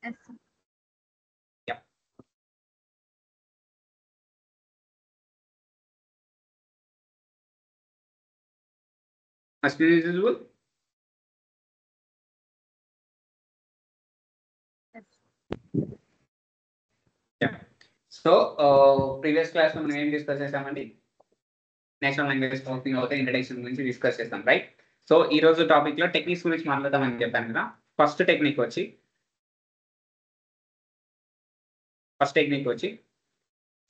Yes. Yeah. Must be visible. Yes. Yeah. So, previous class మనం ఏం discuss చేసామండి, national language processing అవుతే introduction గురించి డిస్కస్ చేస్తాం, రైట్? సో ఈ రోజు టాపిక్ లో టెక్నిక్స్ గురించి మాట్లాడదామని చెప్పాను కదా. ఫస్ట్ టెక్నిక్ వచ్చి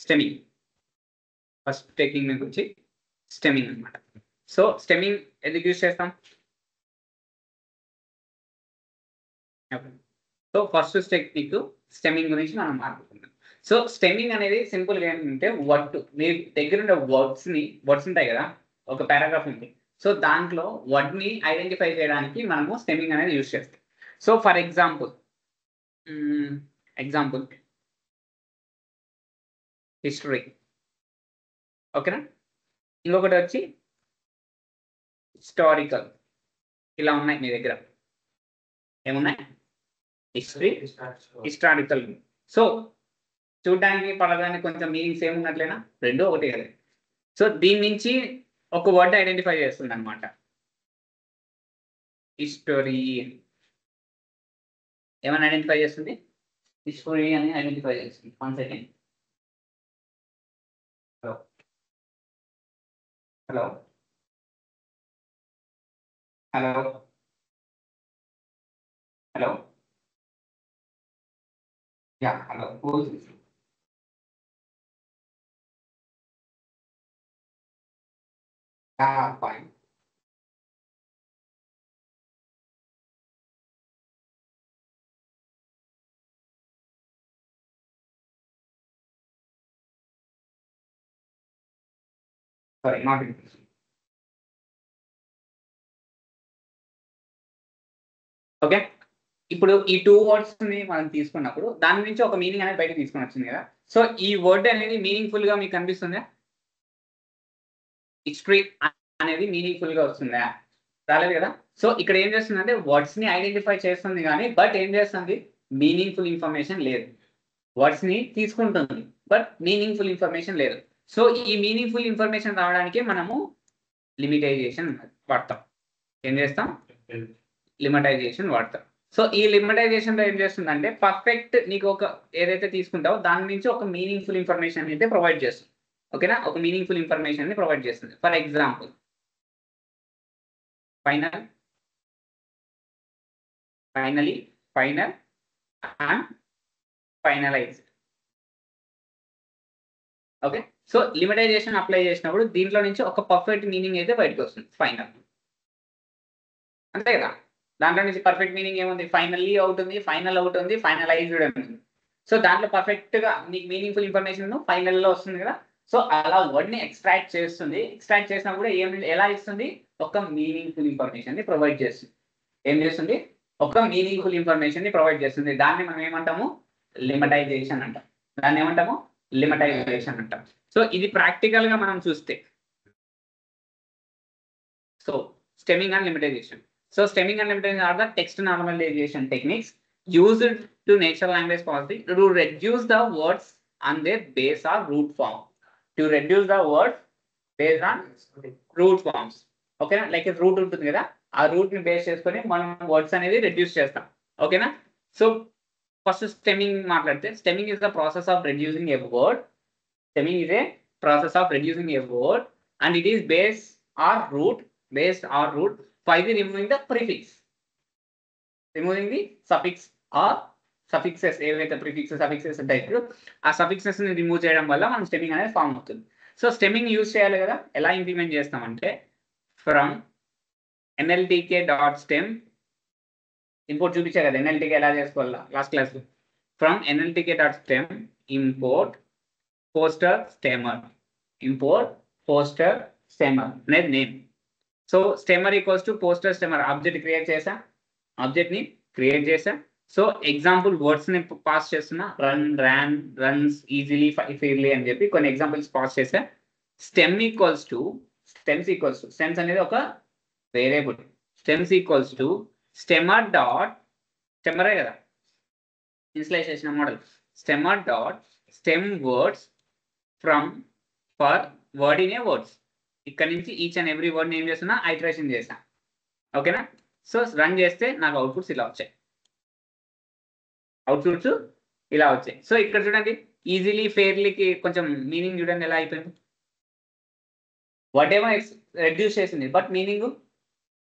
స్టెమింగ్. ఫస్ట్ టెక్నిక్ వచ్చి స్టెమింగ్ అనమాట. సో స్టెమింగ్ ఎందుకు యూజ్ చేస్తాం? సో ఫస్ట్ టెక్నిక్ స్టెమింగ్ గురించి మనం మాట్లాడుకుందాం. సో స్టెమింగ్ అనేది సింపుల్ గా ఏంటంటే మీ దగ్గర ఉండే వర్డ్స్ ఉంటాయి కదా, ఒక పారాగ్రాఫ్ ఉంది. సో దాంట్లో వర్డ్ ని ఐడెంటిఫై చేయడానికి మనము స్టెమింగ్ అనేది యూజ్ చేస్తాం. సో ఫర్ ఎగ్జాంపుల్ హిస్టరీ, ఓకేనా? ఇంకొకటి వచ్చి హిస్టారికల్. ఇలా ఉన్నాయి మీ దగ్గర, ఏమున్నాయి? History, historical. సో చూడడానికి పడడానికి కొంచెం మీనింగ్స్ ఏమున్నట్లేనా, రెండు ఒకటి కదా. సో దీని నుంచి ఒక వర్డ్ ఐడెంటిఫై చేస్తుంది అనమాట. హిస్టరీ ఏమైనా ఐడెంటిఫై చేస్తుంది? హిస్టరీ అని ఐడెంటిఫై చేస్తుంది. 1 second. Hello hello hello hello yeah hello. Fine. Sorry, not interest. Okay, ఇప్పుడు ఈ 2 వర్డ్స్ ని మనం తీసుకున్నప్పుడు దాని నుంచి ఒక మీనింగ్ అనేది బయట తీసుకొని వచ్చింది కదా. సో ఈ వర్డ్ అనేది మీనింగ్ఫుల్ గా మీకు కనిపిస్తుందా? హిస్టరీ అనేది మీనింగ్ఫుల్ గా వస్తుందా? రాలేదు కదా. సో ఇక్కడ ఏం చేస్తుందంటే వర్డ్స్ ని ఐడెంటిఫై చేస్తుంది కానీ బట్ ఏం చేస్తుంది, మీనింగ్ఫుల్ ఇన్ఫర్మేషన్ లేదు. వర్డ్స్ ని తీసుకుంటుంది బట్ మీనింగ్ఫుల్ ఇన్ఫర్మేషన్ లేదు. సో ఈ మీనింగ్ఫుల్ ఇన్ఫర్మేషన్ రావడానికి మనము లిమిటైజేషన్ వాడతాం. ఏం చేస్తాం? లిమిటైజేషన్ వాడతాం. సో ఈ లిమిటైజేషన్ లో ఏం చేస్తుందంటే పర్ఫెక్ట్ నీకు ఒక ఏదైతే తీసుకుంటావో దాని నుంచి ఒక మీనింగ్ఫుల్ ఇన్ఫర్మేషన్ అయితే ప్రొవైడ్ చేస్తుంది. ఓకేనా? ఒక మీనింగ్ఫుల్ ఇన్ఫర్మేషన్ ని ప్రొవైడ్ చేస్తుంది. For example final and finalised. Okay, so lemmatisation apply చేసినప్పుడు దీంట్లో నుంచి ఒక పర్ఫెక్ట్ మీనింగ్ అయితే బయటకు వస్తుంది, ఫైనల్. అంతే కదా. దాంట్లో నుంచి పర్ఫెక్ట్ మీనింగ్ ఏముంది? ఫైనల్లీ అవుతుంది, ఫైనల్ అవుతుంది, ఫైనలైజ్డ్ అవుతుంది. సో దాంట్లో పర్ఫెక్ట్ గా నీకు మీనింగ్ఫుల్ ఇన్ఫర్మేషన్ ఫైనల్ లో వస్తుంది కదా. సో అలా వర్డ్ ని ఎక్స్ట్రాక్ట్ చేస్తుంది. ఎక్స్ట్రాక్ట్ చేసినప్పుడు ఎలా ఇస్తుంది? ఒక మీనింగ్ఫుల్ ఇన్ఫర్మేషన్ ని ప్రొవైడ్ చేస్తుంది. ఏం చేస్తుంది? ఒక మీనింగ్ఫుల్ ఇన్ఫర్మేషన్ ని ప్రొవైడ్ చేస్తుంది. దాన్ని మనం ఏమంటాము? లిమిటైజేషన్ అంటాం. దాన్ని ఏమంటాము? లిమిటైజేషన్ అంటాం. సో ఇది ప్రాక్టికల్ గా మనం చూస్తే, so stemming and limitation. So stemming and limitation are the text normalization techniques used to natural language processing to reduce the words on their base or root form. To reduce the words based on root forms. ఓకేనా? Like route ఉంటుంది కదా, ఆ route ని base చేసుకొని మనం words అనేది reduce చేస్తాం. ఓకేనా? సో ఫస్ట్ స్టెమ్మింగ్ మాట్లాడితే, stemming is the process of reducing a word. Stemming is a process of reducing a word and it is base or root by the removing the prefix, removing the suffix or suffixes. ఏవైతే prefix suffixes ఉంటాయి ఆ suffixes ని remove చేయడం వల్ల మనం stemming అనేది form అవుతుంది. So stemming use చేయాలి కదా. ఎలా ఇంప్లిమెంట్ చేస్తామంటే ఫ్రమ్ nltk.stem ఇంపోర్ట్ చూపించా కదా, nltk ఎలా చేసుకోవాలా last class. From nltk.stem import poster stemmer అనేది నేమ్. So stemmer equals to poster stemmer. Object create చేసా. సో ఎగ్జాంపుల్ వర్డ్స్ ని పాస్ చేస్తున్నా, రన్స్ ఈజీలీ, ఫెయిర్లీ అని చెప్పి కొన్ని ఎగ్జాంపుల్స్ పాస్ చేసా. స్టెమ్స్ అనేది ఒక వేరియబుల్. స్టెమ్స్ ఈక్వల్స్ టు స్టెమరే కదా, initialisation model stemmer dot stem words from for word in a words. ఇక్కడ నుంచి ఈచ్ అండ్ ఎవ్రీ వర్డ్ ఏం చేస్తున్నా ఐటరేషన్ చేసా. ఓకేనా? సో రన్ చేస్తే నాకు అవుట్పుట్స్ ఇలా వచ్చాయి. అవుట్పుట్స్ ఇలా వచ్చాయి. సో ఇక్కడ చూడండి, ఈజీలీ ఫెయిర్లీకి కొంచెం మీనింగ్ చూడండి ఎలా అయిపోయింది. వాట్ ఏమో రెడ్యూస్ చేసింది బట్ మీనింగ్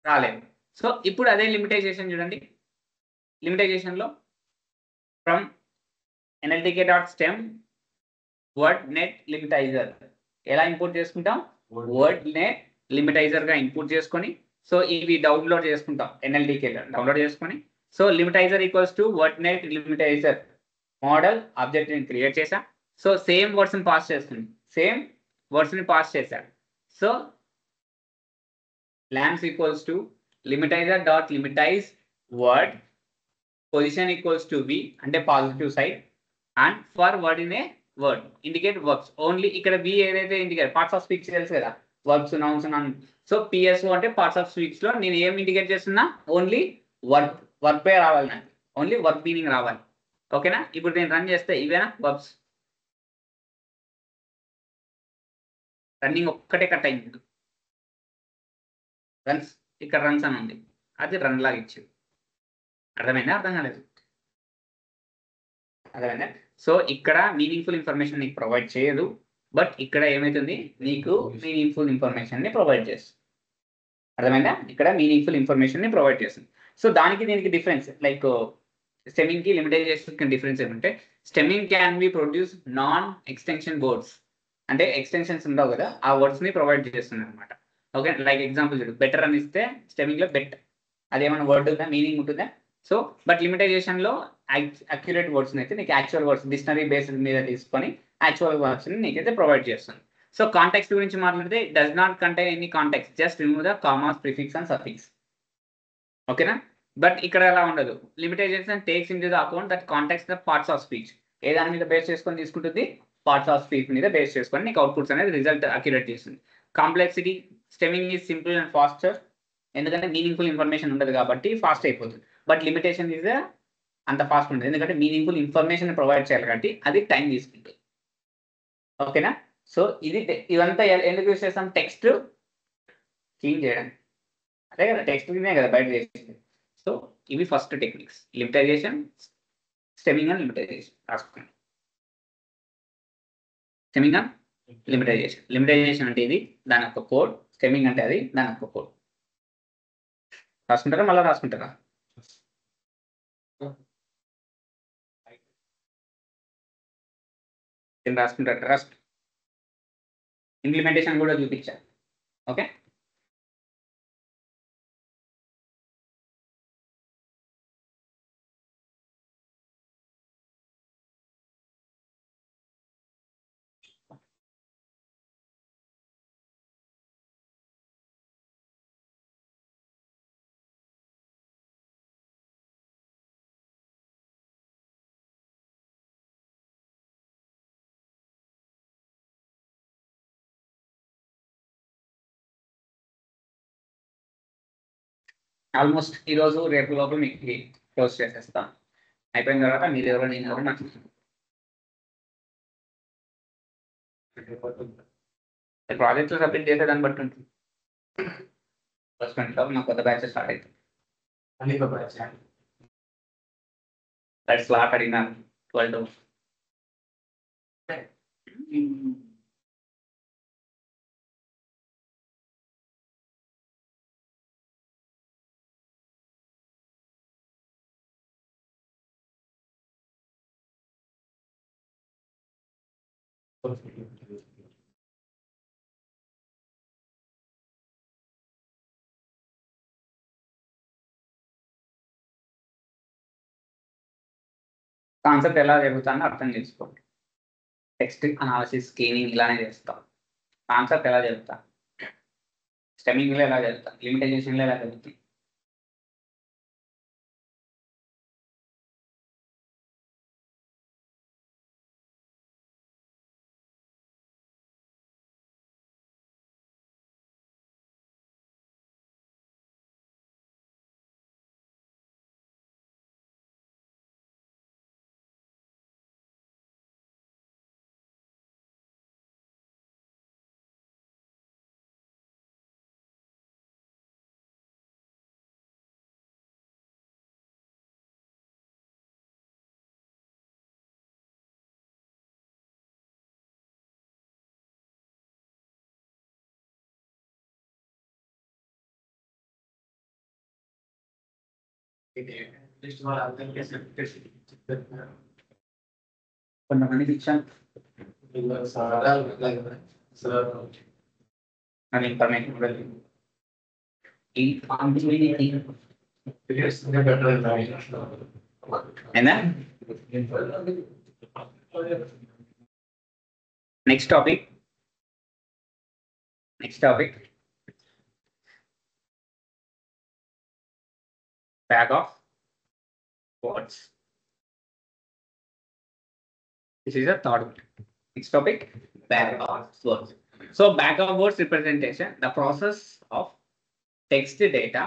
రాలేదు. సో ఇప్పుడు అదే లిమిటైజేషన్ చూడండి. లిమిటైజేషన్లో from NLTK dot stem word net lemmatiser ఎలా ఇంపోర్ట్ చేసుకుంటాం? వర్డ్ నెట్ లిమిటైజర్ గా ఇంపోర్ట్ చేసుకొని, సో ఇవి డౌన్లోడ్ చేసుకుంటాం ఎన్ఎల్టీకే డౌన్లోడ్ చేసుకొని, so lemmatiser equals to word net lemmatiser model object ని క్రియేట్ చేసా. సో సేమ్ వర్డ్స్ ని పాస్ చేస్తుంది, సేమ్ వర్డ్స్ ని పాస్ చేశాడు. So lambs equals to lemmatiser dot lemmatise word position equals to v అంటే positive side and for word in a word indicate verbs only. ఇక్కడ v ఏదైతే indicate parts of speech తెలుసు కదా, verbs nouns so PSO అంటే parts of speech లో నేను ఏం indicate చేస్తున్నా? ఓన్లీ వర్బ్, వర్బే రావాలి నాకు, ఓన్లీ వర్బ్ మీనింగ్ రావాలి. ఓకేనా? ఇప్పుడు నేను రన్ చేస్తే ఇవేనా వర్బ్స్, రన్నింగ్ ఒక్కటే కట్ అయింది. రన్స్ ఇక్కడ రన్స్ అని ఉంది, అది రన్ లాగా ఇచ్చింది. అర్థమైందా? అర్థం కాలేదు? అర్థమైందా? సో ఇక్కడ మీనింగ్ఫుల్ ఇన్ఫర్మేషన్ నీకు ప్రొవైడ్ చేయదు, బట్ ఇక్కడ ఏమవుతుంది, నీకు మీనింగ్ఫుల్ ఇన్ఫర్మేషన్ ని ప్రొవైడ్ చేస్తుంది. అర్థమైందా? ఇక్కడ మీనింగ్ఫుల్ ఇన్ఫర్మేషన్ ని ప్రొవైడ్ చేస్తుంది. సో దానికి దీనికి డిఫరెన్స్, లైక్ స్టెమ్మింగ్ కి లిమిటైజేషన్ కి డిఫరెన్స్ ఏమంటే, stemming can be produce non extension words, అంటే ఎక్స్టెన్షన్స్ ఉండవు కదా, ఆ వర్డ్స్ ని ప్రొవైడ్ చేస్తుంది అనమాట. ఓకే, లైక్ ఎగ్జాంపుల్ చూడు, బెటర్ అని ఇస్తే స్టెమ్మింగ్ లో బెట్, అదేమైనా వర్డ్ ఉందా, మీనింగ్ ఉంటుందా? సో బట్ లిమిటైజేషన్ లో అక్యురేట్ వర్డ్స్ అయితే నీకు యాక్చువల్ వర్డ్స్ డిక్షనరీ బేస్డ్ మీద తీసుకొని యాక్చువల్ వర్డ్స్ ని నీకైతే ప్రొవైడ్ చేస్తుంది. సో కాంటెక్స్ట్ గురించి మాట్లాడితే does not contain any context, just remove the commas, prefix and suffix. ఓకేనా? బట్ ఇక్కడ అలా ఉండదు. Lemmatisation takes in to the account that context the parts of speech. ఏ దాని మీద బేస్ చేసుకొని తీసుకుంటుంది? పార్ట్స్ ఆఫ్ స్పీచ్ మీద బేస్ చేసుకొని నీకు అవుట్పుట్స్ అనేది రిజల్ట్ అక్యురేట్ చేస్తుంది. Complexity, stemming is simple and faster, ఎందుకంటే మీనింగ్ఫుల్ ఇన్ఫర్మేషన్ ఉండదు కాబట్టి ఫాస్ట్ అయిపోతుంది. బట్ లిమిటేషన్ ఈజ్ అంత ఫాస్ట్ ఉంటుంది, ఎందుకంటే మీనింగ్ఫుల్ ఇన్ఫర్మేషన్ ప్రొవైడ్ చేయాలి కాబట్టి అది టైం తీసుకుంటుంది. ఓకేనా? సో ఇది ఇదంతా ఎందుకు యూస్ చేస్తాం? టెక్స్ట్ క్లీన్ చేయడానికి, అదే కదా, టెక్స్ట్ క్లీనే కదా బయట చేసింది. సో ఇవి ఫస్ట్ టెక్నిక్స్, లిమిటైజేషన్, స్టెమ్మింగ్ అండ్ లిమిటైజేషన్. రాసుకోండి, స్టెమ్మింగ్ అండ్ లిమిటైజేషన్. లిమిటైజేషన్ అంటే ఇది, దాని యొక్క కోడ్. స్టెమ్మింగ్ అంటే అది, దాని యొక్క కోడ్. రాసుకుంటారా? మళ్ళీ రాసుకుంటారా? ఏం రాసుకుంటారు? రాసు, ఇంప్లిమెంటేషన్ కూడా చూపించాను. ఓకే, ఆల్మోస్ట్ ఈరోజు రేపు లోపల మీకు క్లోజ్ చేసేస్తాం. అయిపోయిన తర్వాత మీరు ఎవరో నేను ఎవరో నాకు ప్రాజెక్టులు సబ్మిట్ చేసే దాన్ని బట్టి ఉంటుంది. ఫస్ట్ లో నాకు కొత్త బ్యాచ్ స్టార్ట్ అవుతుంది. స్లాట్ అడిగినారు 12. కాన్సెప్ట్ ఎలా జరుగుతుందో అర్థం చేసుకోండి. టెక్స్ట్ అనాలిసిస్, స్కేనింగ్ ఇలానే చేస్తాం. కాన్సెప్ట్ ఎలా జరుగుతా, స్టెమ్మింగ్లో ఎలా జరుగుతా, లిమిటైజేషన్లో ఎలా జరుగుతుంది. కొంతమందికి ఇచ్చాను అని ఇన్ఫర్మేషన్ అయినా next topic bag of words. This is a third one. Next topic, bag of words. So bag of words representation, the process of text data,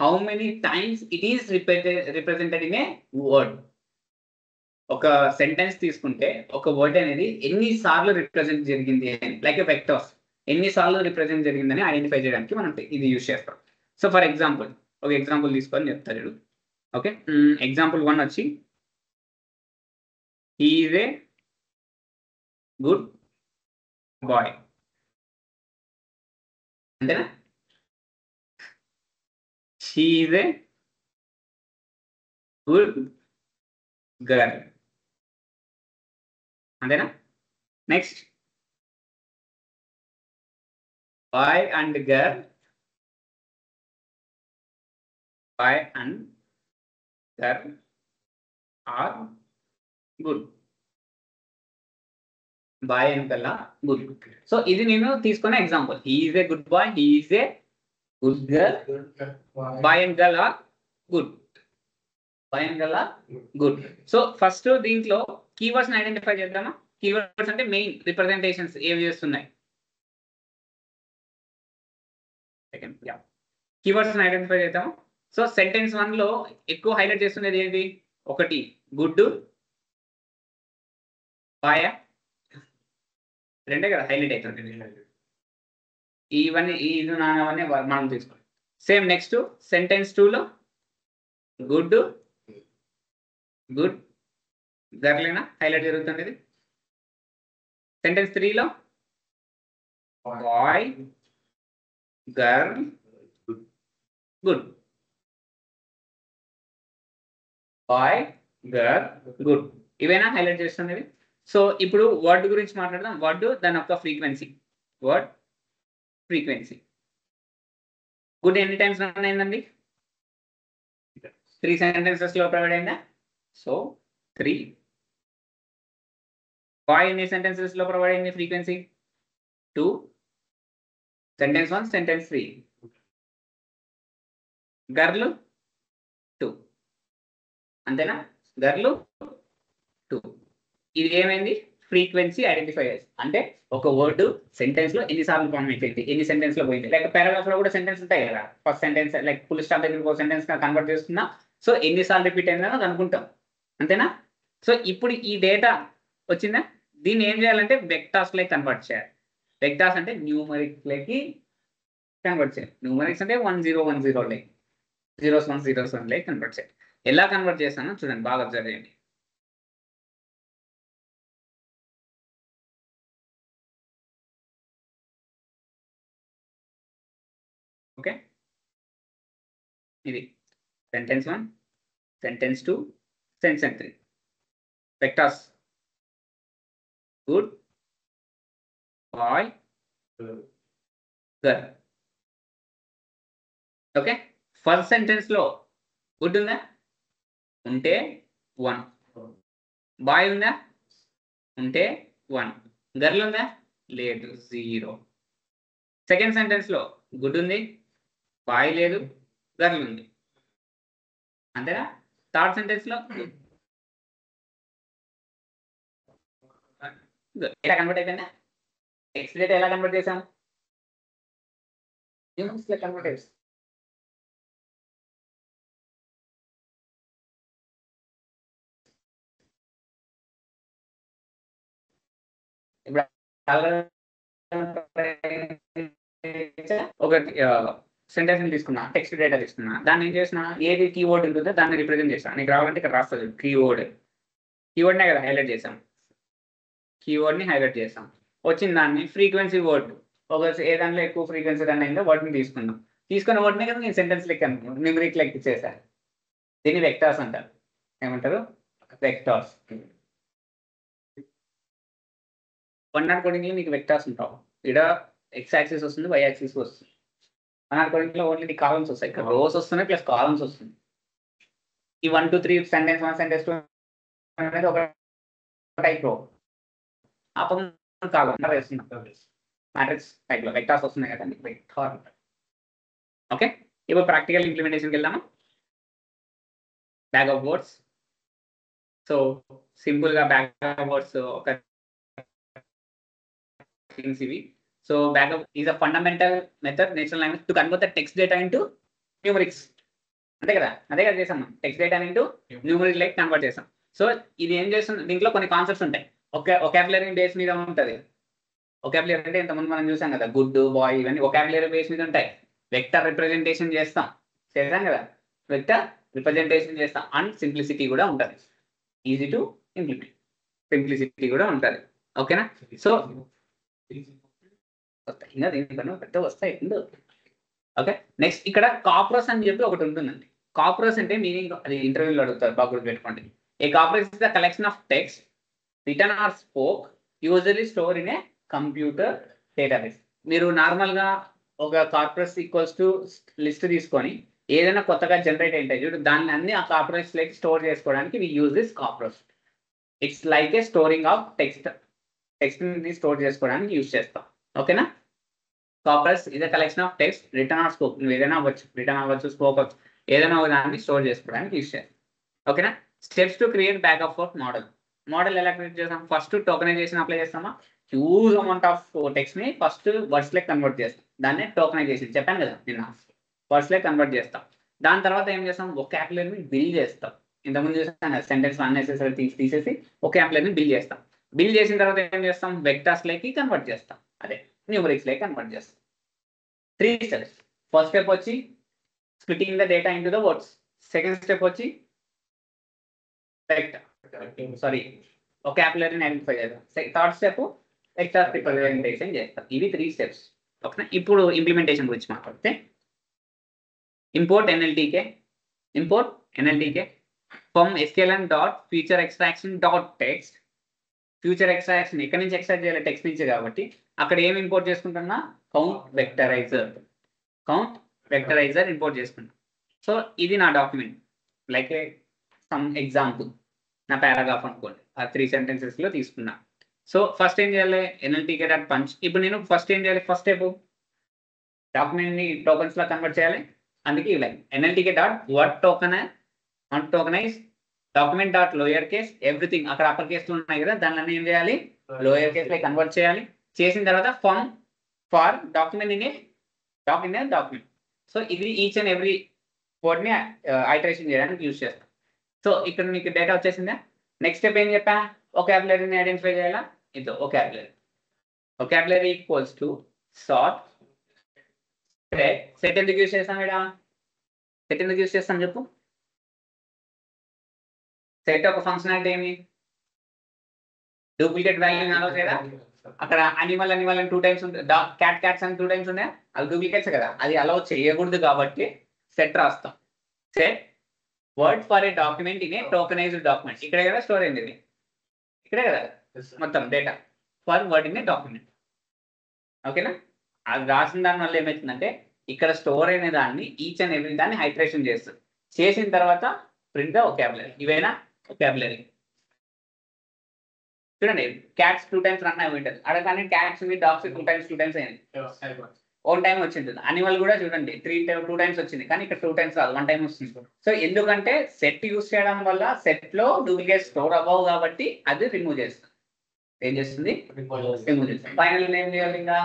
how many times it is represented in a word. ఒక sentence తీసుకుంటే ఒక word అనేది ఎన్నిసార్లు represent జరిగింది అని, like vectors ఎన్నిసార్లు represent జరిగిందని identify చేయడానికి మనం ఇది యూజ్ చేస్తాం. సో ఫర్ ఎగ్జాంపుల్ ఒక ఎగ్జాంపుల్ తీసుకొని చెప్తారు. ఓకే, ఎగ్జాంపుల్ 1 వచ్చి he is a good boy, అంతేనా? She is a good girl, అంతేనా? Next boy and girl, boy and girl are good, boy and girl are good. So ఇది నేను తీసుకున్న example. He is a good bye, he is a good girl, boy and girl are good, boy and girl are good. So first దీంట్లో keywords identify చేద్దామా? Keywords అంటే main representations ఏవి చేస్తున్నాయి. Keywords identify చేద్దాము. So sentence 1 లో ఎక్కువ highlight చేస్తున్నది ఏంటి? ఒకటి గుడ్, బాయ్, రెండే కదా హైలైట్ అవుతుంది. ఇవన్నీ ఇది నావన్నీ మనం తీసుకోండి. సేమ్ నెక్స్ట్ సెంటెన్స్ 2 లో గుడ్ గర్లేనా హైలైట్ జరుగుతుంది. ఇది సెంటెన్స్ 3 లో boy girl good, boy girl good, ఇవేనా హైలైట్ చేస్తున్నది. సో ఇప్పుడు వర్డ్ గురించి మాట్లాడదాం. వర్డ్ దాని యొక్క ఫ్రీక్వెన్సీ. వర్డ్ ఫ్రీక్వెన్సీ గుడ్ ఎన్ని టైమ్స్ రన్ అయిందండి? 3 సెంటెన్సెస్ లో ప్రొవైడ్ అయిందా? సో 3. బాయ్ ఎన్ని సెంటెన్సెస్ లో ప్రొవైడ్ అయింది ఫ్రీక్వెన్సీ? 2. Sentence 1, sentence 3. గర్ల్ 2, అంతేనా? గర్ల్ 2. ఇది ఏమైంది? Frequency identifiers. అంటే ఒక వర్డ్ సెంటెన్స్ లో ఎన్నిసార్లు ఫార్మేట్ అయింది, ఎన్ని సెంటెన్స్ లో పోయింది. లైక్ పారాగ్రాఫ్ లో కూడా సెంటెన్స్ ఉంటాయి కదా. First sentence like full stop దగ్గర ఒక సెంటెన్స్ కన్వర్ట్ చేస్తున్నా. సో ఎన్నిసార్లు రిపీట్ అయిందో అనుకుంటాం, అంతేనా? సో ఇప్పుడు ఈ డేటా వచ్చిందా? దీన్ని ఏం చేయాలంటే వెక్టార్స్ లైక్ కన్వర్ట్ చేయాలి. వెక్టార్స్ అంటే న్యూమరిక్స్ లైక్ కన్వర్ట్ చేయాలి. న్యూమరిక్స్ అంటే 1 0 1 0 like 0s 1 0s 1 like convert చేయాలి. ఎలా కన్వర్ట్ చేస్తానో చూడండి, బాగా అబ్జర్వ్ చేయండి. ఓకే, ఇది sentence 1, sentence 2, sentence 3. Vectors good, boy, girl. Okay, first sentence లో గుడ్ ఉందా? ఉంటే 1. బాయ్ ఉందా? ఉంటే 1. గర్ల్ ఉందా? లేదు, 0. సెకండ్ సెంటెన్స్ లో గుడ్ ఉంది, బాయ్ లేదు, గర్ల్ ఉంది, అంతేనా? థర్డ్ సెంటెన్స్ లో ఎలా కన్వర్ట్ అయిపోయిందా? టెక్స్ట్ డేటా ఎలా కన్వర్ట్ చేసాం? కన్వర్ట్ చేస్తాం. ఇప్పుడు ఒక సెంటెన్స్ తీసుకున్నా, టెక్స్ట్ డేటా తీసుకున్నా, దాన్ని ఏం చేసిన ఏది కీవర్డ్ ఉంటుందో దాన్ని రిప్రజెంట్ చేస్తాను. నీకు రావాలంటే ఇక్కడ రాస్తుంది కీవర్డ్నే కదా హైలైట్ చేసాం. కీవర్డ్ని హైలైట్ చేస్తాం. వచ్చిన దాన్ని ఫ్రీక్వెన్సీ వర్డ్, ఒక ఏ దాంట్లో ఎక్కువ ఫ్రీక్వెన్సీ రన్ అయిందో వాటిని తీసుకున్న వర్డ్నే కదా నేను సెంటెన్స్ లెక్క న్యూమరిక్ లెక్క చేశాను. దీన్ని వెక్టార్స్ అంటారు. ఏమంటారు? వెక్టార్స్. వన్ నాట్ కోడింగ్లో నీకు వెక్టార్స్ ఉంటావు. ఇక్కడ ఎక్స్ యాక్సిస్ వస్తుంది, వై యాక్సిస్ వస్తుంది. వన్ నాట్ కోడింగ్లో ఓన్లీ నీ కాలమ్స్ వస్తాయి. ఇక్కడ రోస్ వస్తున్నాయి ప్లస్ కాలమ్స్ వస్తుంది. ఈ 1 2 3 సెంటెన్స్ 1 సెంటెన్స్ 2 అనేది ఒక టైప్ రో. ఆ పక్కన కాలమ్ వేస్తుంది. మ్యాట్రిక్స్ టైప్లో వెక్టార్స్ వస్తున్నాయి కదండి, వెక్టార్. ఓకే, ఇప్పుడు ప్రాక్టికల్ ఇంప్లిమెంటేషన్కి వెళ్దామా? Bag of words. సో సింపుల్గా బ్యాగ్ ఆఫ్ వర్డ్స్ ఒక things ఇవి. So backup is a fundamental method natural language to convert the text data into numerics. అంతే కదా చేసాం మనం. Text data into numeric like convert చేసాం. సో ఇది ఏం చేస్తుంది, దీంట్లో కొన్ని కాన్సెప్ట్స్ ఉంటాయి. ఒకాబులరీ బేస్ మీద ఉంటుంది. ఒకాబులరీ అంటే ఇంతకుముందు మనం చూసాం కదా, గుడ్, బాయ్, ఇవన్నీ ఒకాబులరీ బేస్ మీద ఉంటాయి. వెక్టర్ రిప్రజెంటేషన్ చేస్తాం కదా, వెక్టర్ రిప్రజెంటేషన్ చేస్తాం. అండ్ సింప్లిసిటీ కూడా ఉంటుంది. ఈజీ టు ఇంప్లిమెంట్, సింప్లిసిటీ కూడా ఉంటుంది. ఓకేనా? సో ఇంకా దీనికన్నా పెద్ద వస్తాయి. ఓకే, నెక్స్ట్ ఇక్కడ కాప్రోస్ అని చెప్పి ఒకటి ఉంటుందండి. కాప్రోస్ అంటే మీనింగ్, అది ఇంటర్వ్యూలో అడుగుతారు, బాగా గుర్తుపెట్టుకోండి. A corpus is the collection of text written or spoken usually stored in a computer database. మీరు నార్మల్గా ఒక కార్పొరేస్ ఈక్వల్స్ టు లిస్ట్ తీసుకొని ఏదైనా కొత్తగా జనరేట్ అయింటాయి చూడు, దాన్ని అన్ని ఆ కార్పొరేట్స్ లైక్ స్టోర్ చేసుకోవడానికి we use this corpora. It's like a storing of text ని స్టోర్ చేసుకోవడానికి యూజ్ చేస్తాం. ఓకేనా? Corpus is a collection of text written or spoken. నువ్వు ఏదైనా అవ్వచ్చు, రిటర్న్ అవ్వచ్చు, స్పోక్ అవ్వచ్చు, ఏదైనా ఒక దాన్ని స్టోర్ చేసుకోవడానికి యూజ్ చేస్తాం. ఓకేనా? Steps to create back of work model. Model ఎలా క్రియేట్ చేస్తాం? ఫస్ట్ టోకనైజేషన్ అప్లై చేస్తామా? హ్యూజ్ అమౌంట్ ఆఫ్ టెక్స్ట్ ని ఫస్ట్ వర్డ్స్ లెక్ కన్వర్ట్ చేస్తాం. దాన్ని టోకనైజేషన్ చెప్పాను కదా నిన్న, వర్డ్స్ లెక్ కన్వర్ట్ చేస్తాం. దాని తర్వాత ఏం చేస్తాం? వొకాబులరీని బిల్డ్ చేస్తాం. ఇంతకుముందు చూస్తాం కదా, సెంటెన్స్ అన్నెసెసరీ థింగ్స్ తీసేసి వొకాబులరీని బిల్డ్ చేస్తాం. బిల్డ్ చేసిన తర్వాత ఏం చేస్తాం? వెక్టర్స్ లైక్ కన్వర్ట్ చేస్తాం. అదే న్యూమరిక్స్ లైక్ కన్వర్ట్ చేస్తాం. 3 steps. ఫస్ట్ స్టెప్ వచ్చి splitting the data into the words. Second step వచ్చి వొకాబులరీని ఐడెంటిఫై చేస్తాం. థర్డ్ స్టెప్ వెక్టర్ రిప్రజెంటేషన్ చేస్తాం. ఇవి 3 steps. ఓకే, ఇప్పుడు ఇంప్లిమెంటేషన్ గురించి మాట్లాడితే import NLTK from sklearn dot feature extraction dot text. Feature extraction ఎక్కడి నుంచి ఎక్స్ట్రాక్ట్ చేయాలి? టెక్స్ట్ నుంచి కాబట్టి అక్కడ ఏమి ఇంపోర్ట్ చేసుకుంటున్నా? కౌంట్ వెక్టరైజర్ ఇంపోర్ట్ చేసుకుంటాం. సో ఇది నా డాక్యుమెంట్, లైక్ సమ్ ఎగ్జాంపుల్, నా పారాగ్రాఫ్ అనుకోండి, ఆ 3 sentences లో తీసుకున్నా. సో ఫస్ట్ ఏం చేయాలి? NLTK dot punkt. ఇప్పుడు నేను ఫస్ట్ ఏం చేయాలి? ఫస్ట్ స్టెప్ డాక్యుమెంట్ ని టోకన్స్ లా కన్వర్ట్ చేయాలి. అందుకే ఇలా NLTK dot word tokenise document dot lower case everything. అక్కడ అప్పర్ కేసులు ఉన్నాయి కదా, దానిలో ఏం చేయాలి? లోయర్ కేస్ లో కన్వర్ట్ చేయాలి. చేసిన తర్వాత for document in document. So ఇది ఈచ్ అండ్ ఎవ్రీ వర్డ్ ని ఐటరేషన్ చేయడానికి యూజ్ చేస్తాం. సో ఇక్కడ మీకు డేటా వచ్చేసిందా? నెక్స్ట్ స్టెప్ ఏం చెప్పా? వొకాబులరీని ఐడెంటిఫై చేయాలా? ఇది vocabulary equals to sort set. ఎందుకు యూజ్ చేస్తాం? ఇక్కడ సెట్ ఎందుకు యూజ్ చేస్తాం చెప్పు? సెట్ ఒక ఫంక్షనాలిటీ ఏమి? డూప్లికేట్ వాల్యూ అలో చేయదా? అక్కడ అనిమల్ అని 2 times ఉంటుంది, క్యాట్స్ అని 2 times ఉన్నాయి, అది డూప్లికేట్స్ కదా, అది అలౌ చేయకూడదు కాబట్టి సెట్ రాస్తాం. Set word for a document in a tokenised document. ఇక్కడే కదా స్టోర్ అయింది, ఇక్కడే కదా మొత్తం data for word in a document. ఓకేనా? అది రాసిన దాని వల్ల ఏమవుతుందంటే ఇక్కడ స్టోర్ అయిన దాన్ని ఈచ్ అండ్ ఎవ్రీ దాన్ని హైట్రేషన్ చేస్తుంది. చేసిన తర్వాత ప్రింట్ ద వొకాబులరీ. ఇవేనా వొకాబులరీ? చూడండి, క్యాట్స్ 2 times రన్ అయి ఉంటుంది. అడగానే క్యాట్స్ డాగ్స్ 2 times అయింది, 1 time వచ్చింది. అనిమల్ కూడా చూడండి 2 times వచ్చింది, కానీ ఇక్కడ 2 times రాదు, 1 time వస్తుంది. సో ఎందుకంటే సెట్ యూస్ చేయడం వల్ల సెట్ లో డూప్లికేట్ స్టోర్ అవ్వవు కాబట్టి అది రిమూవ్ చేస్తుంది. ఏం చేస్తుంది? రిమూవ్ చేస్తుంది. ఫైనల్ ఏం చేయాలి? ఇంకా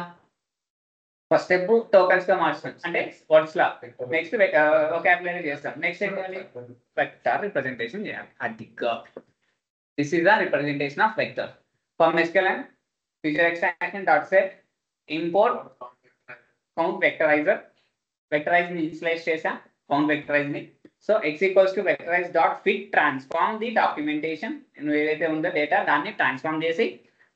ఫస్ట్ స్టెప్ టోకన్స్ గా మార్చుతాం, అంటే వర్డ్స్ లా. నెక్స్ట్ వొకాబులరీ చేస్తాం. నెక్స్ట్ ఏం చేయాలి? వెక్టర్ రిప్రజెంటేషన్ చేయాలి. అదిగా this is the representation of vector. From sklearn feature extraction dot set import count vectorizer. Vectorize ni initialize chesa count vectorize ni. So x equals to vectorize dot fit transform the documentation. ఏదైతే ఉందో data దాన్ని transform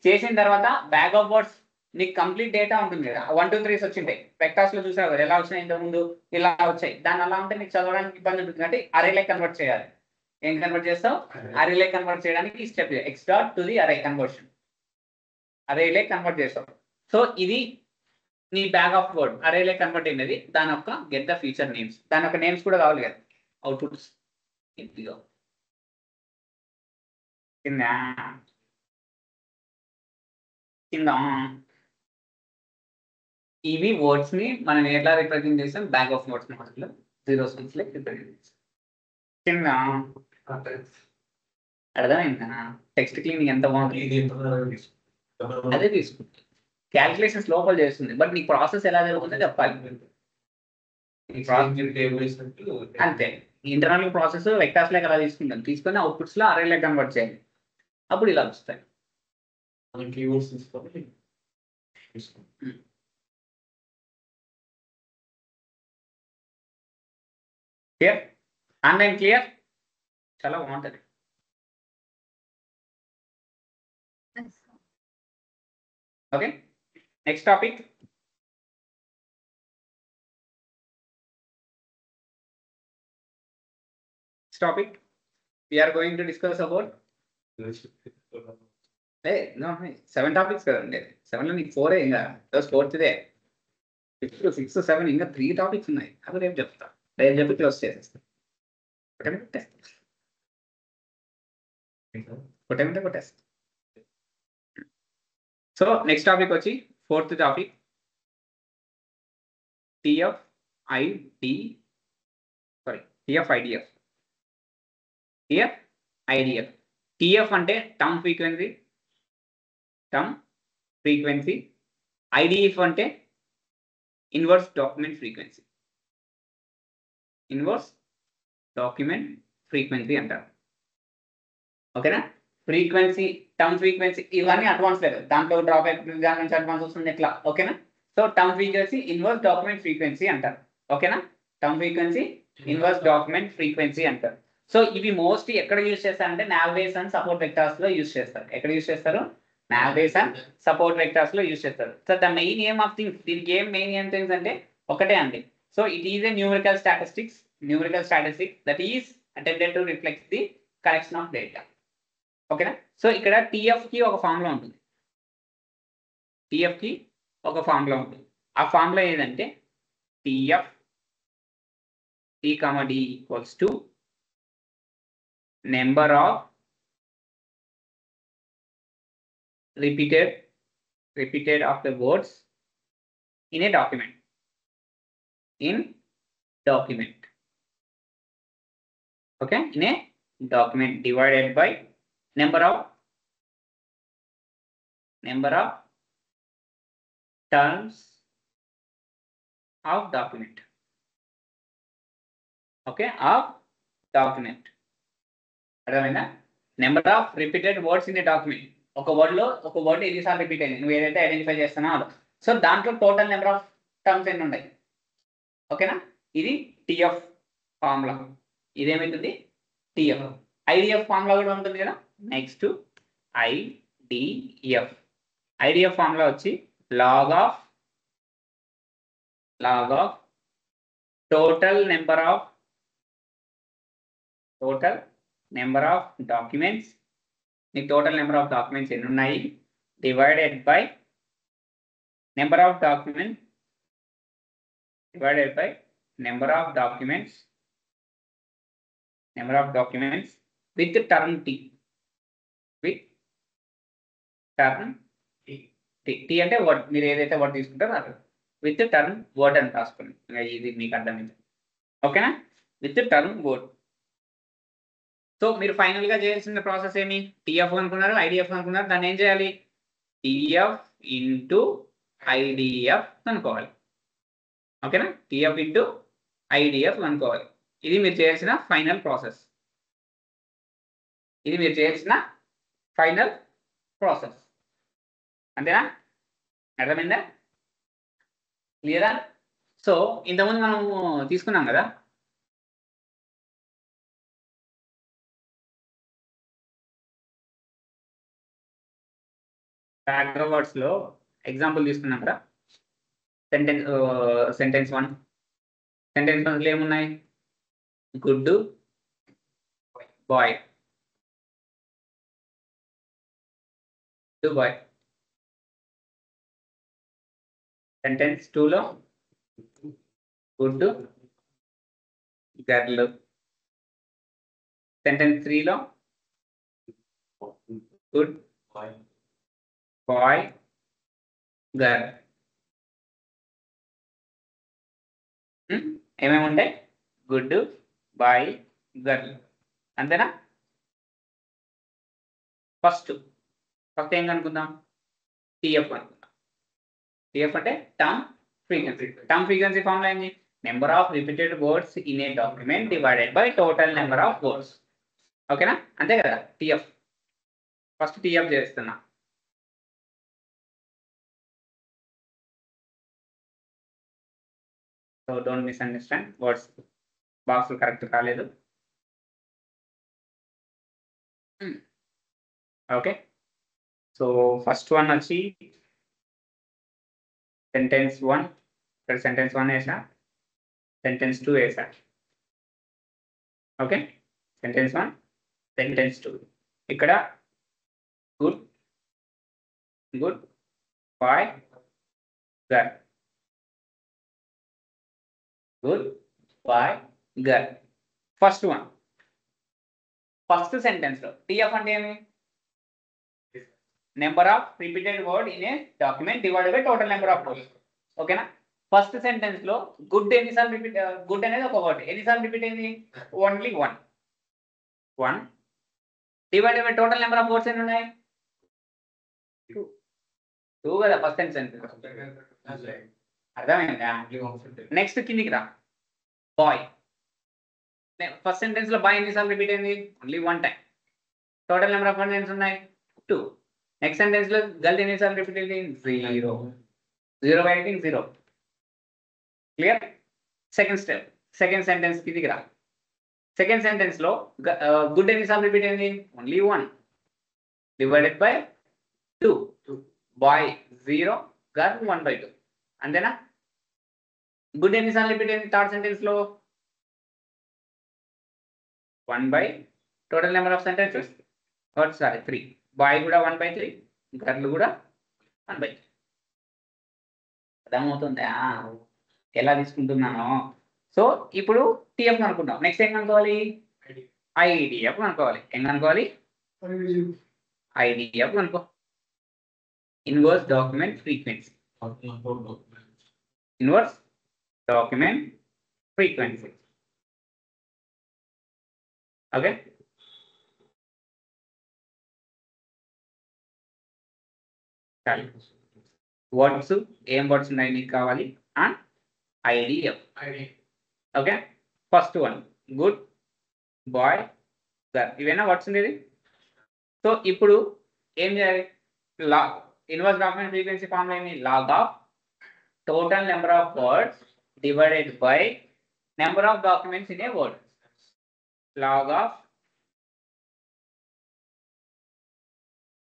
చేసిన తర్వాత bag of words నీకు complete data ఉంటుంది కదా 1 2 3 వచ్చింటాయి vectors లో చూసావు కదా ఎలా వచ్చినాయి ఇంతకు ముందు ఇలా వచ్చాయి దాని అలా ఉంటే నీకు చదవడానికి ఇబ్బంది ఉంటుంది కాబట్టి అరేలే కన్వర్ట్ చేయాలి ఏం కన్వర్ట్ చేస్తావు అరేలే కన్వర్ట్ చేయడానికి ఈ step X dot to the అరే కన్వర్షన్ అరేలే కన్వర్ట్ చేస్తావు సో ఇది నీ బ్యాగ్ ఆఫ్ వర్డ్ అరేలే కన్వర్ట్ అయినది దాని యొక్క గెట్ ద ఫీచర్ నేమ్స్ దాని యొక్క నేమ్స్ కూడా కావాలి కదా అవుట్పుట్స్ ఇదిగో కింద కింద ఇవి వర్డ్స్ ని మనం ఎట్లా రిప్రజెంట్ చేస్తాం బ్యాగ్ ఆఫ్ వర్డ్స్ మొదట్లో 0 6 లైక్ రిప్రజెంట్ చేస్తాం కింద అర్థమైందా టెక్స్ట్ క్లీనింగ్ ఎంత బాగుంది అదే తీసుకుంటా క్యాల్కులేషన్స్ లోపల చేస్తుంది బట్ నీ ప్రాసెస్ ఎలా జరుగుతుందో చెప్పాలి అంతే ఇంటర్నల్ ప్రాసెస్ వెక్టార్స్ లెక్క అలా తీసుకుంటాం తీసుకొని అవుట్పుట్స్ లో అరే లెక్క కన్వర్ట్ చేయాలి అప్పుడు ఇలా వస్తాయి క్లియర్ ఆన్లైన్ క్లియర్ చాలా బాగుంటుంది okay next topic we are going to discuss about 7 topics కదండి 7 లో నీకు 4 ఇంకా ఫోర్త్ దే 5 6 7 ఇంకా 3 టాపిక్స్ ఉన్నాయి అది రేపు చెప్తా రేపు చెప్పి క్లోజ్ చేసేస్తా కొట్టేస్తా సో నెక్స్ట్ టాపిక్ వచ్చి 4th టాపిక్ TF-IDF TF అంటే టర్మ్ ఫ్రీక్వెన్సీ IDF అంటే ఇన్వర్స్ డాక్యుమెంట్ ఫ్రీక్వెన్సీ అంటారు ఓకేనా ఫ్రీక్వెన్సీ టర్మ్ ఫ్రీక్వెన్సీ ఇవన్నీ అడ్వాన్స్ లేదు దాంట్లో డ్రాప్ దాని నుంచి అడ్వాన్స్ వస్తుంది ఎట్లా ఓకేనా so term frequency inverse document frequency అంటారు ఓకేనా term frequency inverse document frequency అంటారు సో ఇవి మోస్ట్లీ ఎక్కడ యూజ్ చేస్తారంటే నావిగేషన్ సపోర్ట్ వెక్టార్స్ లో యూజ్ చేస్తారు ఎక్కడ యూజ్ చేస్తారు నావిగేషన్ సపోర్ట్ వెక్టార్స్ లో యూజ్ చేస్తారు సో ద మెయిన్ ఏమ్ ఆఫ్ థింగ్స్ దీనికి ఏం మెయిన్ ఏం థింగ్స్ అంటే ఒకటే అండి so it is a numerical statistics that is attended to reflect the collection of data ఓకేనా సో ఇక్కడ TF కి ఒక ఫార్ములా ఉంటుంది ఆ ఫార్ములా ఏదంటే TF T, D equals to number of repeated of the words in a document okay in a document divided by number of terms of document okay of document అర్థమైందా number of repeated words in a document ఒక word ఎన్నిసార్లు repeat అయింది నువ్వు ఏదైతే identify చేస్తున్నావు so దాంట్లో total number of terms ఎన్ని ఉన్నాయి ఓకేనా ఇది TF ఫార్ములా ఇదేమైతుంది TF IDF ఫార్ములా కూడా ఉంటుంది కదా నెక్స్ట్ IDF ఫార్ములా వచ్చి log of total number of documents నీ total number of documents ఎన్ని ఉన్నాయి divided by number of documents with term T అంటే వర్డ్ మీరు ఏదైతే వర్డ్ తీసుకుంటారో అది విత్ టర్మ్ వర్డ్ అని రాసుకోండి ఇది మీకు అర్థమైంది ఓకేనా విత్ టర్మ్ వర్డ్ సో మీరు ఫైనల్ గా చేయాల్సిన ప్రాసెస్ ఏమి TF అనుకున్నారు IDF అనుకున్నారు దాన్ని ఏం చేయాలి TF ఇంటూ IDF అనుకోవాలి ఓకేనా TF ఇంటూ IDF అనుకోవాలి ఇది మీరు చేయాల్సిన ఫైనల్ ప్రాసెస్ అంతేనా అర్థమైందా క్లియరా సో ఇంతకుముందు మనం తీసుకున్నాం కదా బ్యాక్ వర్డ్స్ లో ఎగ్జాంపుల్ తీసుకున్నాం కదా, సెంటెన్స్ 1. సెంటెన్స్ 1 ఏమున్నాయి? Good boy, good boy. Sentence 2లో గుడ్ గర్ల్. సెంటెన్స్ 3లో గుడ్ బాయ్ గర్ల్. ఏమేమి ఉంటాయి? గుడ్ బాయ్ గర్ల్, అంతేనా? ఫస్ట్ ఏం కనుక్కుందాం? టిఎఫ్ అనుకుందాం. టిఎఫ్ అంటే term frequency. Term frequency formula ఏంటి? Number of repeated words in a document divided by total number of words. ఓకేనా? అంతే కదా టిఎఫ్. ఫస్ట్ టిఎఫ్ చేస్తున్నా. So don't misunderstand, words box correct కాలేదు. ఓకే, సో ఫస్ట్ వన్ వచ్చి sentence 1. ఇక్కడ sentence 1 వేసా, sentence 2 వేసా. Okay, sentence 1, sentence 2. ఇక్కడ good boy girl, good boy girl. First one, first sentence లో టిఎఫ్ అంటే ఏమి? Number of repeated word in a document divided by total number of words. ఓకేనా? First sentence లో good ఎన్నిసార్లు repeat? Good అనేది ఒక word, ఎన్నిసార్లు రిపీట్ అయింది? Only 1 divided by total number of words ఎన్ని ఉన్నాయి? 2 కదా ఫస్ట్ సెంటెన్స్. అర్థమైందా? నెక్స్ట్ కిందికి రా. బాయ్, ఫస్ట్ సెంటెన్స్ లో బాయ్ ఎన్నిసార్లు రిపీట్ అయింది? Only 1 time. Total number of words ఎన్ని ఉన్నాయి? 2. నెక్స్ట్ సెంటెన్స్ లో గర్ల్ ఎన్నిసార్లు రిపీట్ అయింది? 0 బై 0. క్లియర్? సెకండ్ సెంటెన్స్ కిందికి రా. సెకండ్ సెంటెన్స్ లో గుడ్ ఎన్నిసార్లు రిపీట్ అయింది? Only 1 divided by 2. Boy 0, girl 1/2. అంతేనా? గుడ్ ఎన్నిసార్లు రిపీట్ అయింది థర్డ్ సెంటెన్స్ లో? 1 by total number of sentences. Sorry 3. Boy కూడా 1/3, గర్ల్ కూడా 1/3. అర్థమవుతుందా ఎలా తీసుకుంటున్నాను? సో ఇప్పుడు టిఎఫ్ అనుకుంటాం. నెక్స్ట్ ఏం కనుక్కోవాలి? ఐడిఎఫ్ కనుక్కోవాలి. ఏం కనుక్కోవాలి? ఐడిఎఫ్ కనుక్కో. Inverse document frequency. Inverse document frequency. Okay, words ఏం వర్డ్స్ ఉన్నాయి నీకు కావాలి? And IDF. Okay, first one good boy girl, ఇవేనా వర్డ్స్ ఉండేది. సో ఇప్పుడు ఏం చేయాలి? Log inverse document frequency formula ఏమి? Log of total number of words divided by number of documents in a word. Log of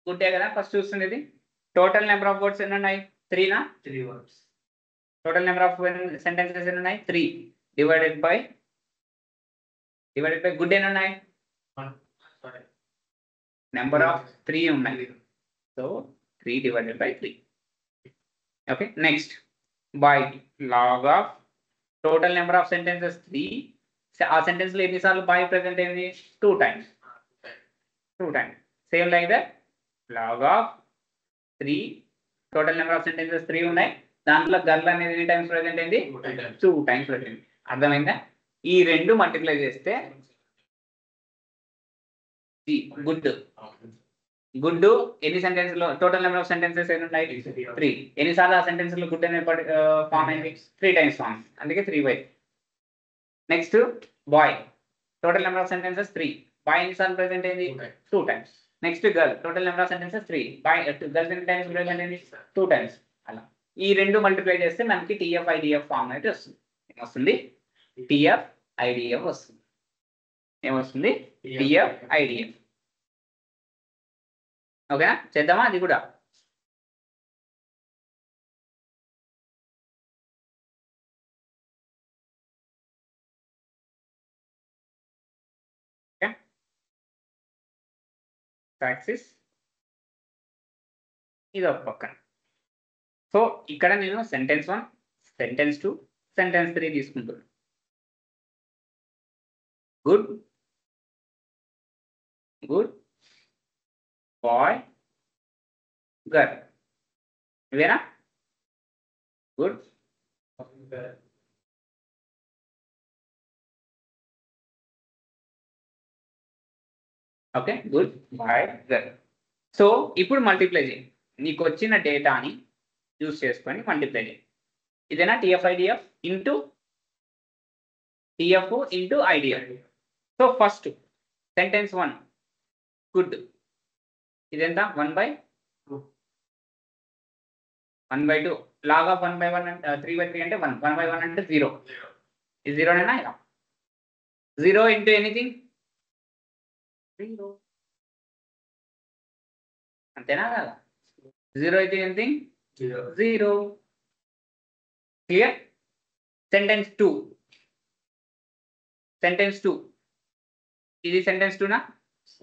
good కదా first చూస్తుండేది. Total number of words ఎన్ని ఉన్నాయి? 3నా? 3 words. Total number of sentences ఎన్ని ఉన్నాయి? 3 divided by good ఎన్ని ఉన్నాయి? నెంబర్ ఆఫ్ 3 ఉన్నాయి. So 3 divided by 3. Okay, next boy log of total number of sentences 3. ఆ సెంటెన్స్ లో ఎన్నిసార్లు బాయ్ ప్రెజెంట్ అయింది? 2 times. Same like that log of 3 total number of sentences 3 ఉన్నాయి. దాంట్లో గర్ల్ అనేది ఎన్ని టైమ్స్ ప్రెజెంట్ అయింది? 2 టైమ్స్ ప్రెజెంట్. అర్థమైందా? ఈ రెండు మల్టిప్లై చేస్తే గుడ్ ఎన్ని సెంటెన్స్ లో టోటల్ నెంబర్ ఆఫ్ సెంటెన్సెస్ ఎన్ని ఉన్నాయి? 3. ఎన్నిసార్లు ఆ సెంటెన్స్ లో గుడ్ అనే ఫామ్ అయింది? 3 టైమ్స్ ఫామ్, అందుకే 3/. Next boy total number of sentences 3. Boy ఎన్నిసార్లు ప్రెజెంట్ అయింది? 2 times. Next girl total number of sentences 3. Boy girl ఎన్ని టైమ్స్ ప్రెజెంట్ అయింది? 2 టైమ్స్. అలా ఈ రెండు మల్టిప్లై చేస్తే మనకి టిఎఫ్ ఐడిఎఫ్ ఫామ్ అయితే వస్తుంది. ఏమొస్తుంది? టిఎఫ్ ఐడిఎఫ్ వస్తుంది. ఏమొస్తుంది? TF IDF. ఓకేనా? చేద్దామా అది కూడా? యాక్సిస్ ఇది ఒక పక్కన. సో ఇక్కడ నేను సెంటెన్స్ 1, సెంటెన్స్ 2, సెంటెన్స్ 3 తీసుకుంటున్నాను. Good, good, boy, girl. ఇవేనా? Good, okay, good, boy, girl. So ఇప్పుడు మల్టిప్లై చేయి, నీకు వచ్చిన డేటాని యూస్ చేసుకొని మల్టిప్లై చేయి. ఇదేనా TF-IDF into TF into IDF. So first sentence 1 good, ఇదెంత 1/2 లాగ్ ఆఫ్ 1/1 అంటే 3/3 అంటే 1, 1/1 అంటే 0. ఇది 0 నేనా? ఇలా 0 ఇంటూ ఎనీథింగ్ 0, అంతేనా కదా? 0 అయితే ఎనీథింగ్ 0. క్లియర్? సెంటెన్స్ 2, సెంటెన్స్ 2 ఇది సెంటెన్స్ 2 నా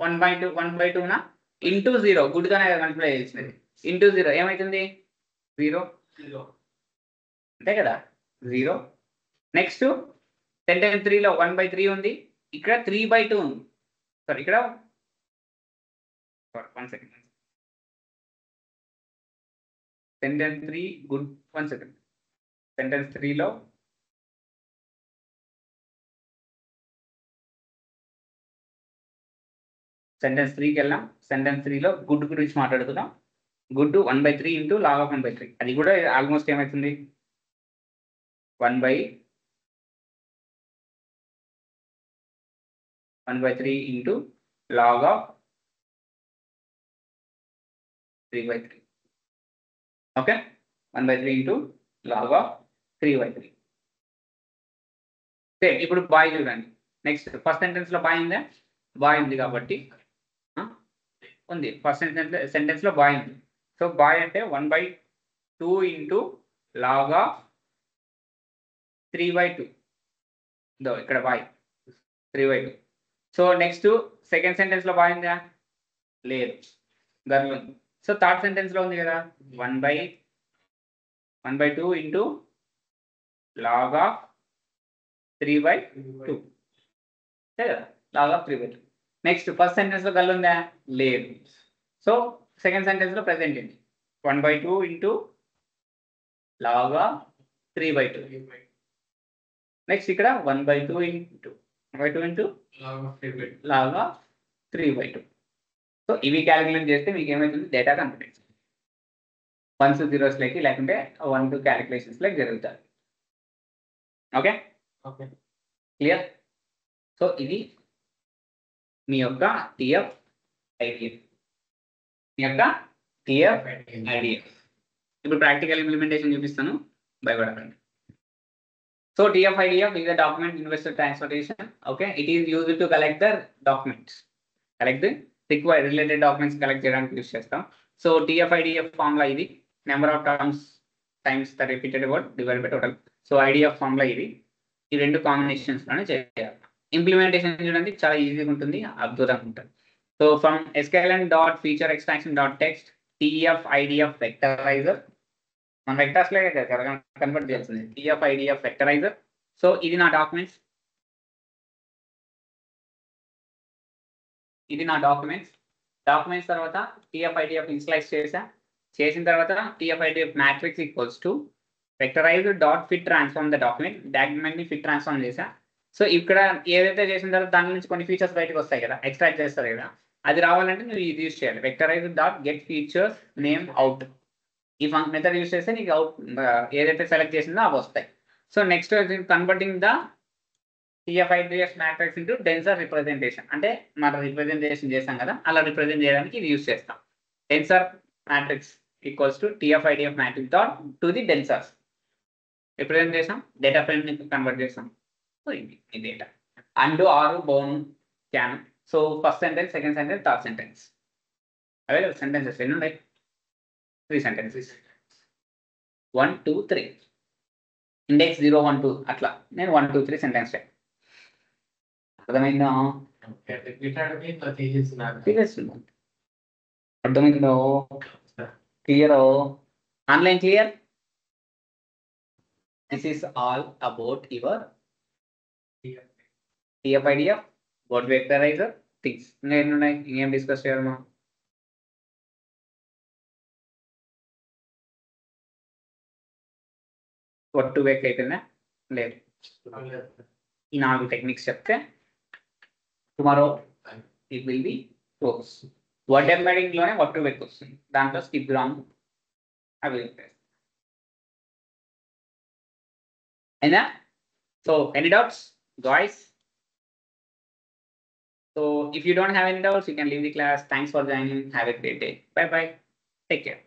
1/2 నా ఇంటూ 0 గుడ్గానే మల్టిప్లై చేసినది ఇంటూ 0 ఏమవుతుంది 0 అంతే కదా 0. నెక్స్ట్ సెంటెన్స్ 3లో 1/3 ఉంది, ఇక్కడ 3/2 ఉంది. సారీ ఇక్కడ 1 second. Sentence 3 good 1 second. Sentence 3లో సెంటెన్స్ 3కి వెళ్ళాం. సెంటెన్స్ 3లో గుడ్ గురించి మాట్లాడుతున్నాం. గుడ్ 1/3 ఇంటూ లాగ్ ఆఫ్ 1/3, అది కూడా ఆల్మోస్ట్ ఏమవుతుంది 1/3 into log of 3/3. Okay, 1/3 into log of 3/3. Same ఇప్పుడు బాయ్ చూడండి. నెక్స్ట్ ఫస్ట్ సెంటెన్స్ లో బాయ్ ఉందా? బాయ్ ఉంది కాబట్టి ఉంది. ఫస్ట్ సెంటెన్స్ లో బాయ్ ఉంది. సో బాయ్ అంటే 1/2 ఇంటూ లాగ్ ఆఫ్ 3/2. ఇక్కడ boy 3/2. So next second sentence లో బాయ్ ఉందా? లేదు, గర్ల్ ఉంది. సో థర్డ్ సెంటెన్స్ లో ఉంది కదా 1/2 ఇంటూ లాగ్ ఆఫ్ 3/2, కదా log of 3/2. Next first sentence లో గర్ల్ ఉందా? లేదు. సో సెకండ్ సెంటెన్స్ లో ప్రెసెంట్ ఉంది 1/2 ఇంటూ లాగ్ ఆఫ్ 3/2. నెక్స్ట్ ఇక్కడ 1/2 ఇంటూ లాగ్ ఆఫ్ 3/2. సో ఇవి క్యాలిక్యులేట్ చేస్తే మీకు ఏమవుతుంది డేటా కనిపిస్తుంది. 1s 0s లకి లేకుంటే 1 2 క్యాలిక్యులేషన్స్ లకి జరుగుతాయి. Okay, clear? సో ఇది మీ యొక్క TF-IDF, మీ యొక్క TF-IDF. ఇప్పుడు ప్రాక్టికల్ ఇంప్లిమెంటేషన్ చూపిస్తాను, భయపడకండి. So TF-IDF is a document investor transportation. Okay, it is used to collect the documents, collect the required related documents collect చేయడానికి యూస్ చేస్తాం. సో TF-IDF ఫార్ములా ఇది number of terms times the repeated word divide by total. So IDF formula ఇది, ఈ రెండు combinations లోనే చేయాలి. Implementation చూడండి చాలా ఈజీగా ఉంటుంది, అద్భుతంగా ఉంటుంది. సో ఫ్రమ్ sklearn.featureextraction.txt TF-IDF వెక్టరైజర్, మన వెక్టర్స్ లే కన్వర్ట్ చేస్తుంది TF-IDF వెక్టరైజర్. సో ఇది నా డాక్యుమెంట్స్, ఇది నా డాక్యుమెంట్స్ తర్వాత TF-IDF ఇన్స్లైజ్ చేసిన తర్వాత TF-IDF matrix equals to vectorised dot fit transform the document ని ఫిట్ ట్రాన్స్ఫార్మ్ చేసా. సో ఇక్కడ ఏదైతే చేసిన తర్వాత దాని నుంచి కొన్ని ఫీచర్స్ బయటకు వస్తాయి కదా, ఎక్స్ట్రాక్ట్ చేస్తారు కదా, అది రావాలంటే నువ్వు ఇది యూజ్ చేయాలి, vectorised dot get features name out. ఈ మెథడ్ యూజ్ చేస్తే నీకు అవుట్ ఏదైతే సెలెక్ట్ చేసిందో అవి వస్తాయి. So next converting the TF-IDF matrix into denser representation, అంటే మనం రిప్రజెంటేషన్ చేసాం కదా, అలా రిప్రజెంట్ చేయడానికి ఇది యూజ్ చేస్తాం. Denser matrix equals to TF-IDF matrix dot to the densers represent చేసాం, డేటా ఫ్రేమ్ ని కన్వర్ట్ చేసాం. సో ఇది data and are bound can. So first sentence, second sentence, third sentence, అవే సెంటెన్సెస్ ఎన్ని ఉన్నాయి? 3 సెంటెన్సెస్, 1 2 3, ఇండెక్స్ 0 1 2 అట్లా నేను 1 2 3 సెంటెన్స్. అర్థమైందా? అర్థమైందో? Clear? Online clear? This is all about your TF-IDF, word vectorizer, things. ఇంకేం డిస్కస్ చేయాలమ్మా? వర్డ్ టు వేక్ అయిపోయిందా? లేదు. ఈ 4 టెక్నిక్స్ చెప్తే tomorrow it will be close. Word embedding లోనే వర్డ్ టు వేక్ వస్తుంది, దాంట్లో స్కిప్ గ్రామ్ అవి ఉంటాయి. అయినా? So any doubts guys? So if you don't have any doubts, you can leave the class. Thanks for joining. Have a great day. Bye bye. Take care.